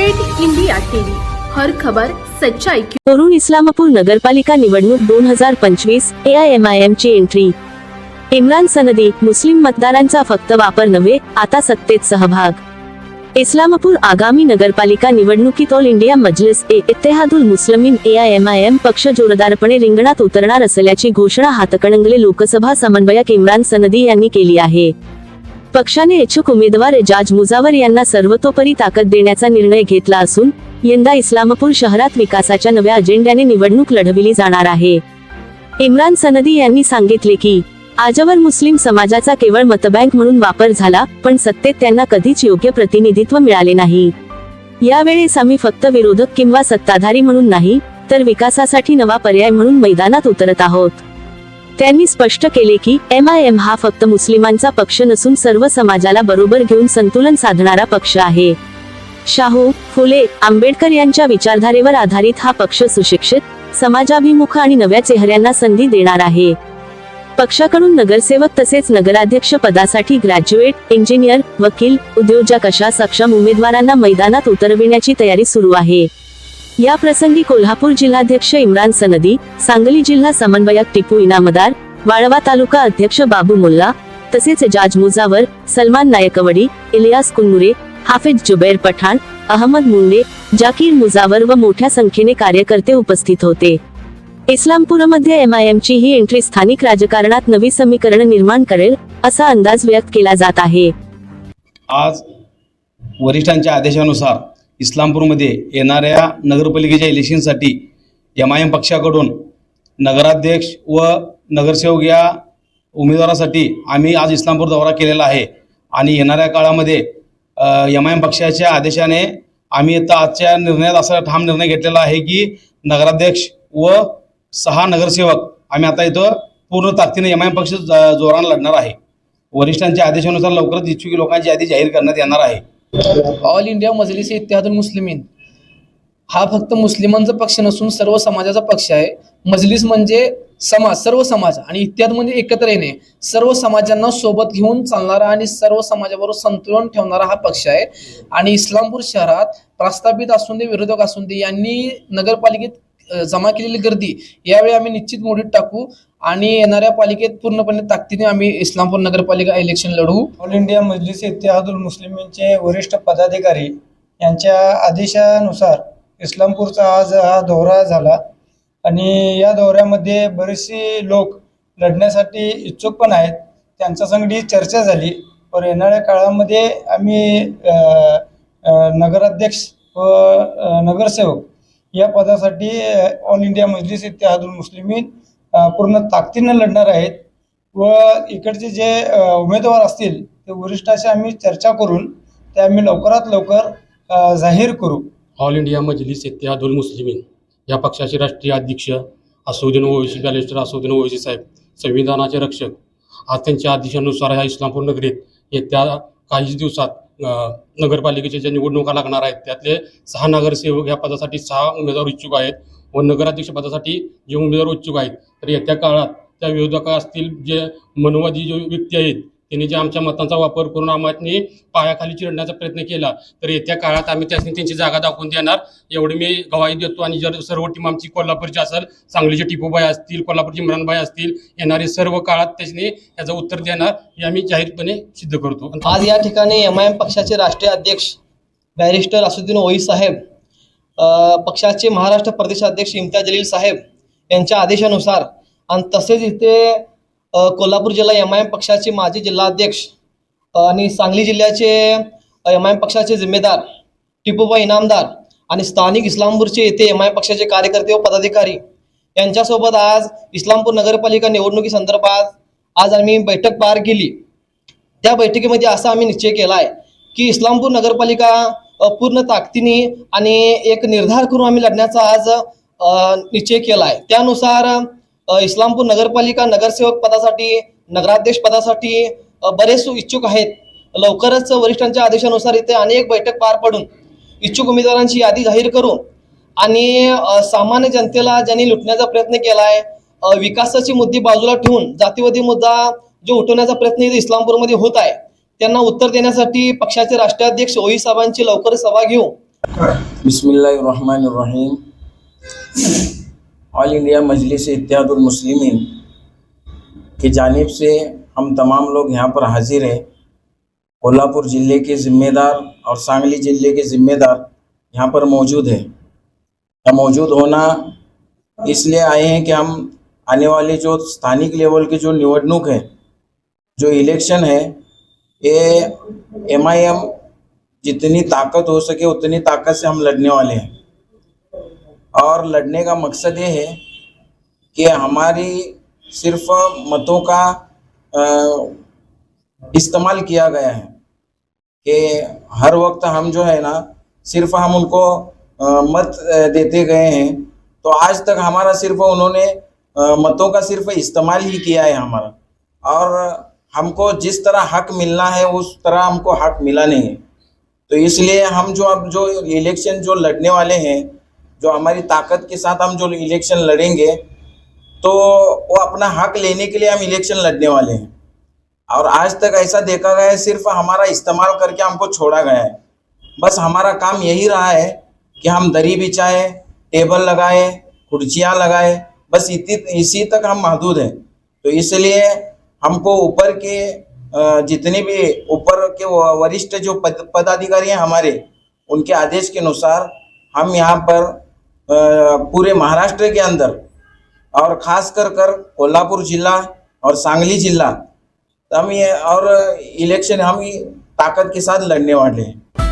Great India TV, हर खबर सच्चाई की। तरुण इस्लामपूर नगरपालिका निवडणूक 2025 AIMIM ची एंट्री। इम्रान सनदी, मुस्लिम मतदारांचा फक्त वापर नव्हे, आता सत्तेत सहभाग। इस्लामपूर आगामी नगरपालिका निवडणुकीत all India Majlis Ittehadul Muslimeen AIMIM पक्ष जोरदारपणे रिंगणात उतरणार असल्याची घोषणा हातकणंगले लोकसभा समन्वयक इम्रान सनदी यांनी केली आहे। पक्षाने इच्छुक उमेदवार एजाज मुजावर यांना सर्वतोपरी ताकद देण्याचा निर्णय घेतला असून यंदा इस्लामपूर शहरात विकासाच्या नव्या अजेंड्याने निवडणूक लढविली जाणार आहे। इम्रान सनदी यांनी सांगितले की आजवर मुस्लिम समाजाचा केवळ मतबँक म्हणून वापर झाला, पण सत्तेत त्यांना कधीच योग्य प्रतिनिधित्व मिळाले नाही। यावेळेस आम्ही फक्त विरोधक किंवा सत्ताधारी म्हणून नाही, तर विकासासाठी नवा पर्याय म्हणून मैदानात उतरत आहोत। त्यांनी स्पष्ट केले की MIM हा फक्त मुस्लिमांचा पक्ष नसून सर्व समाजाला बरोबर घेऊन संतुलन साधणारा पक्ष आहे। शाहू फुले आंबेडकर यांच्या विचारधारेवर आधारित हा पक्ष सुशिक्षित, समाजाभिमुख आणि नव्या चेहऱ्यांना संधी देणार आहे। पक्षाकडून नगरसेवक तसेच नगराध्यक्ष पदासाठी ग्रॅज्युएट, इंजिनियर, वकील, उद्योजक अशा सक्षम उमेदवारांना मैदानात उतरविण्याची तयारी सुरू आहे। या प्रसंगी कोल्हापूर जिल्हाध्यक्ष इम्रान सनदी, सांगली जिल्हा समन्वयक टिपू इनामदार, वाळवा तालुका अध्यक्ष बाबू मुल्ला, तसेच एजाज मुजावर, सलमान नायकवडी, इलियास कुन्नुरे, हाफिज जुबैर पठाण, अहमद मुंडे, जाकीर मुजावर व मोठ्या संख्येने कार्यकर्ते उपस्थित होते। इस्लामपूरमध्ये MIM ची ही एंट्री स्थानिक राजकारणात नवी समीकरण निर्माण करेल, असा अंदाज व्यक्त केला जात आहे। आज वरिष्ठांच्या आदेशानुसार इस्लामपूरमध्ये येणाऱ्या नगरपालिकेच्या इलेक्शनसाठी MIM पक्षाकडून नगराध्यक्ष व नगरसेवक या उमेदवारासाठी आम्ही आज इस्लामपूर दौरा केलेला आहे आणि येणाऱ्या काळामध्ये MIM पक्षाच्या आदेशाने आम्ही आता आजच्या निर्णयात असा ठाम निर्णय घेतलेला आहे की नगराध्यक्ष व 6 नगरसेवक आम्ही आता इथं पूर्ण ताकदीने MIM पक्ष जोराने लढणार आहे। वरिष्ठांच्या आदेशानुसार लवकरच इच्छुक लोकांची यादी जाहीर करण्यात येणार आहे। ऑल इंडिया मजलिस इत्तेहादुल मुस्लिमीन हा फक्त मुस्लिमांचा पक्ष नसून सर्व समाजाचा पक्ष आहे। मजलिस म्हणजे समाज, सर्व समाज, आणि इत्तेहाद म्हणजे एकत्र येणे, सर्व समाजांना सोबत घेऊन चालणारा आणि सर्व समाजाबरोबर संतुलन ठेवणारा हा पक्ष आहे। आणि इस्लामपूर शहरात प्रस्थापित असून दे, विरोधक असून दे, यांनी नगरपालिकेत जमा केलेली गर्दी यावेळी आम्ही निश्चित मोडीत टाकू आणि येणाऱ्या पालिकेत पूर्णपणे ताकदीने आम्ही इस्लामपूर नगरपालिका इलेक्शन लढवू। ऑल इंडिया मजलिस इत्तेहादुल मुस्लिमीनचे वरिष्ठ पदाधिकारी यांच्या आदेशानुसार इस्लामपूरचा आज हा दौरा झाला आणि या दौऱ्यामध्ये बरेचसे लोक लढण्यासाठी इच्छुक पण आहेत। त्यांच्या संगडी चर्चा झाली व येणाऱ्या काळामध्ये आम्ही नगराध्यक्ष व नगरसेवक या पदासाठी ऑल इंडिया मजलिस इत्तेहादुल मुस्लिमीन पूर्ण ताकदीने लढणार आहेत व इकडचे जे उमेदवार असतील ते वरिष्ठाशी आम्ही चर्चा करून ते आम्ही लवकरात लवकर जाहीर करू। ऑल इंडिया मजलिस इत्तेहादुल मुस्लिमीन या पक्षाचे राष्ट्रीय अध्यक्ष असदुद्दीन ओवैसी बॅरिस्टर असदुद्दीन ओवैसी साहेब, संविधानाचे रक्षक, आज त्यांच्या आदेशानुसार ह्या इस्लामपूर नगरीत येत्या काही दिवसात नगरपालिकेच्या ज्या निवडणुका लागणार आहेत त्यातले 6 नगरसेवक या पदासाठी 6 उमेदवार इच्छुक आहेत व नगराध्यक्ष पदासाठी जे उमेदवार इच्छुक आहेत, तर येत्या काळात त्या विरोधक असतील, जे मनोवादी जे व्यक्ती आहेत त्यांनी जे आमच्या मतांचा वापर करून आम्हाला पायाखाली चिरडण्याचा प्रयत्न केला, तर येत्या काळात आम्ही त्यांची जागा दाखवून देणार एवढी मी गवाही देतो। आणि जर सर्व टीम आमची कोल्हापूरची असेल, सांगलीचे टिपूबाई असतील, कोल्हापूरची इम्रानबाई असतील, येणारे सर्व काळात त्याने याचं उत्तर देणार हे आम्ही जाहीरपणे सिद्ध करतो। आज या ठिकाणी MIM पक्षाचे राष्ट्रीय अध्यक्ष बॅरिस्टर असदुद्दीन ओवैसी साहेब, पक्षाचे महाराष्ट्र प्रदेशाध्यक्ष इम्तियाज जलील साहेब यांच्या आदेशानुसार आणि तसेच इथे कोल्हापूर जिल्हा MIM पक्षाचे माजी जिल्हाध्यक्ष आणि सांगली जिल्ह्याचे MIM पक्षाचे जिम्मेदार टिपूबाई इनामदार आणि स्थानिक इस्लामपूरचे येथे MIM पक्षाचे कार्यकर्ते व पदाधिकारी यांच्यासोबत आज इस्लामपूर नगरपालिका निवडणुकी संदर्भात आज आम्ही बैठक पार केली। त्या बैठकीमध्ये असा आम्ही निश्चय केला आहे की इस्लामपूर नगरपालिका पूर्ण ताकदीने आणि एक निर्धार करून आम्ही लढण्याचा आज निश्चय केला आहे। त्यानुसार इस्लामपूर नगरपालिका नगरसेवक पदासाठी, नगराध्यक्ष पदासाठी बरेच इच्छुक आहेत। लवकरच वरिष्ठांच्या आदेशानुसार इथे अनेक बैठक पार पडून इच्छुक उमेदवारांची यादी जाहीर करू आणि सामान्य जनतेला ज्यांनी लुटण्याचा प्रयत्न केला आहे, विकासाची मुद्दे बाजूला ठेवून जातीवादी मुद्दा जो उठवण्याचा प्रयत्न इथे इस्लामपूरमध्ये होत आहे, त्यांना उत्तर देण्यासाठी पक्षाचे राष्ट्राध्यक्ष ओवैसी साहेबांची लवकरच सभा घेऊ बिस्मिल्लाहिर्रहमानिर्रहीम। ऑल इंडिया मजलिस इत्तेहादुल मुस्लिमीन की जानिब से हम तमाम लोग यहाँ पर हाजिर हैं। कोल्हापुर ज़िले के ज़िम्मेदार और सांगली ज़िले के ज़िम्मेदार यहाँ पर मौजूद है। यहाँ मौजूद होना इसलिए आए हैं कि हम आने वाले जो स्थानिक लेवल की जो निवडणूक है, जो इलेक्शन है, ये MIM जितनी ताकत हो सके उतनी ताकत से हम लड़ने वाले हैं। और लड़ने का मकसद ये है कि हमारी सिर्फ मतों का इस्तेमाल किया गया है कि हर वक्त हम जो है ना सिर्फ हम उनको मत देते गए हैं। तो आज तक हमारा सिर्फ उन्होंने मतों का सिर्फ इस्तेमाल ही किया है हमारा, और हमको जिस तरह हक मिलना है उस तरह हमको हक मिला नहीं है। तो इसलिए हम जो अब जो इलेक्शन जो लड़ने वाले हैं, जो हमारी ताकत के साथ हम जो इलेक्शन लड़ेंगे, तो वो अपना हक लेने के लिए हम इलेक्शन लड़ने वाले हैं। और आज तक ऐसा देखा गया है सिर्फ हमारा इस्तेमाल करके हमको छोड़ा गया है। बस हमारा काम यही रहा है कि हम दरी बिछाए, टेबल लगाए, कुर्सियाँ लगाए, बस इसी तक हम महदूद हैं। तो इसलिए हमको ऊपर के जितने भी ऊपर के वरिष्ठ जो पदाधिकारी हैं हमारे, उनके आदेश के अनुसार हम यहाँ पर पूरे महाराष्ट्र के अंदर और ख़ास कर कोल्हापुर जिला और सांगली जिला हम ये और इलेक्शन हम ताकत के साथ लड़ने वाले हैं।